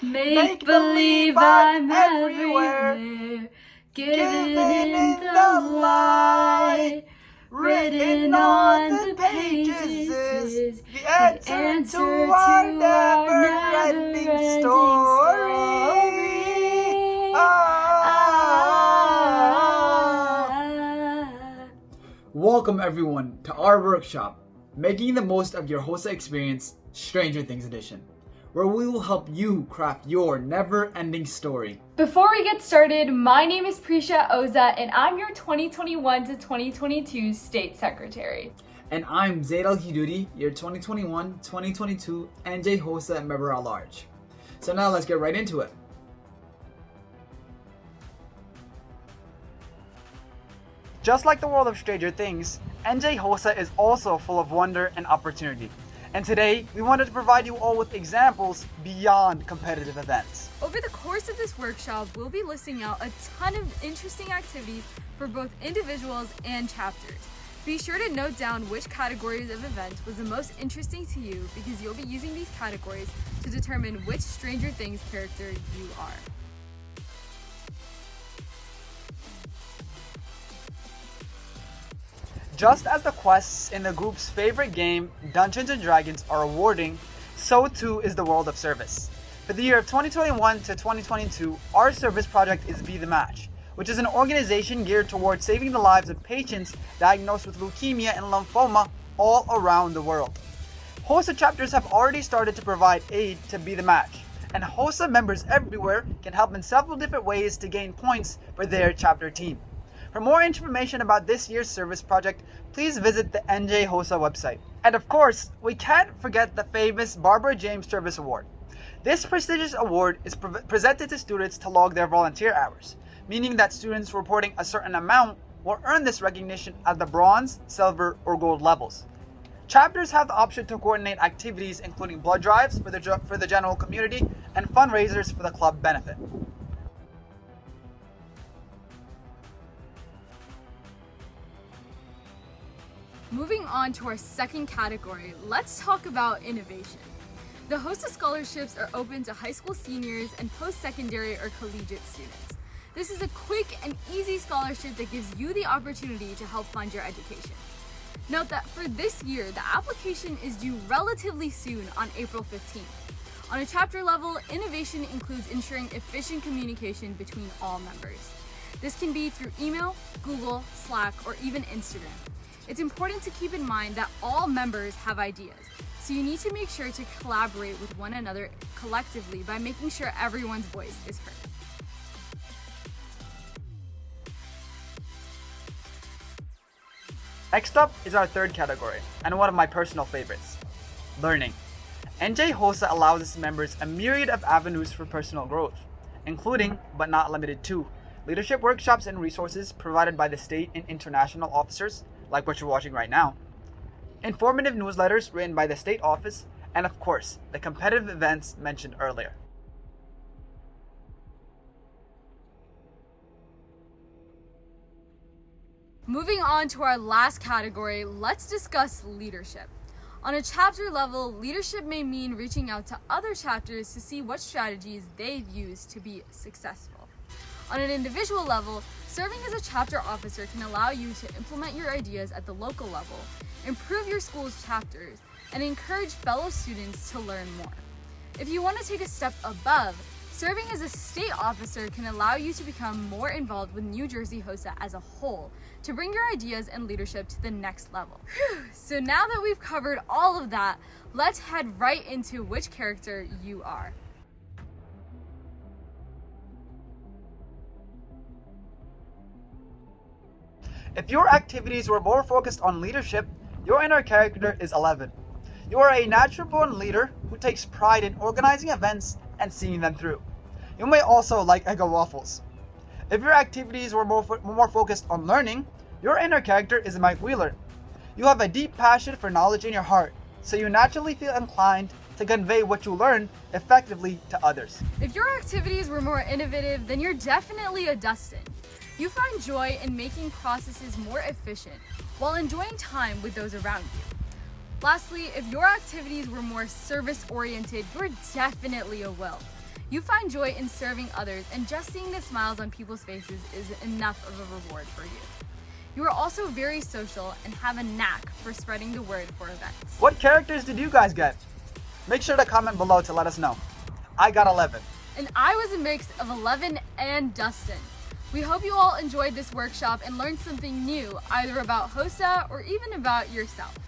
Make believe I'm everywhere, given in the light. Written on the pages is the answer to our never-ending story. Welcome everyone to our workshop, Making the Most of Your HOSA Experience, Stranger Things Edition, where we will help you craft your never-ending story. Before we get started, my name is Prisha Oza and I'm your 2021 to 2022 State Secretary. And I'm Zaid Al-Hidudi, your 2021-2022 NJ HOSA member at large. So now let's get right into it. Just like the world of Stranger Things, NJ HOSA is also full of wonder and opportunity. And today, we wanted to provide you all with examples beyond competitive events. Over the course of this workshop, we'll be listing out a ton of interesting activities for both individuals and chapters. Be sure to note down which categories of events was the most interesting to you because you'll be using these categories to determine which Stranger Things character you are. Just as the quests in the group's favorite game, Dungeons & Dragons, are rewarding, so too is the world of service. For the year of 2021 to 2022, our service project is Be The Match, which is an organization geared towards saving the lives of patients diagnosed with leukemia and lymphoma all around the world. HOSA chapters have already started to provide aid to Be The Match, and HOSA members everywhere can help in several different ways to gain points for their chapter team. For more information about this year's service project, please visit the NJ HOSA website. And of course, we can't forget the famous Barbara James Service Award. This prestigious award is presented to students to log their volunteer hours, meaning that students reporting a certain amount will earn this recognition at the bronze, silver, or gold levels. Chapters have the option to coordinate activities including blood drives for the general community and fundraisers for the club benefit. Moving on to our second category, let's talk about innovation. The HOSA scholarships are open to high school seniors and post-secondary or collegiate students. This is a quick and easy scholarship that gives you the opportunity to help fund your education. Note that for this year, the application is due relatively soon on April 15th. On a chapter level, innovation includes ensuring efficient communication between all members. This can be through email, Google, Slack, or even Instagram. It's important to keep in mind that all members have ideas, so you need to make sure to collaborate with one another collectively by making sure everyone's voice is heard. Next up is our third category, and one of my personal favorites, learning. NJ HOSA allows its members a myriad of avenues for personal growth, including, but not limited to, leadership workshops and resources provided by the state and international officers, like what you're watching right now, informative newsletters written by the state office, and of course, the competitive events mentioned earlier. Moving on to our last category, let's discuss leadership. On a chapter level, leadership may mean reaching out to other chapters to see what strategies they've used to be successful. On an individual level, serving as a chapter officer can allow you to implement your ideas at the local level, improve your school's chapters, and encourage fellow students to learn more. If you want to take a step above, serving as a state officer can allow you to become more involved with New Jersey HOSA as a whole to bring your ideas and leadership to the next level. So now that we've covered all of that, let's head right into which character you are. If your activities were more focused on leadership, your inner character is 11. You are a natural-born leader who takes pride in organizing events and seeing them through. You may also like Eggo waffles. If your activities were more focused on learning, your inner character is Mike Wheeler. You have a deep passion for knowledge in your heart, so you naturally feel inclined to convey what you learn effectively to others. If your activities were more innovative, then you're definitely a Dustin. You find joy in making processes more efficient while enjoying time with those around you. Lastly, if your activities were more service-oriented, you're definitely a Will. You find joy in serving others, and just seeing the smiles on people's faces is enough of a reward for you. You are also very social and have a knack for spreading the word for events. What characters did you guys get? Make sure to comment below to let us know. I got 11. And I was a mix of 11 and Dustin. We hope you all enjoyed this workshop and learned something new, either about HOSA or even about yourself.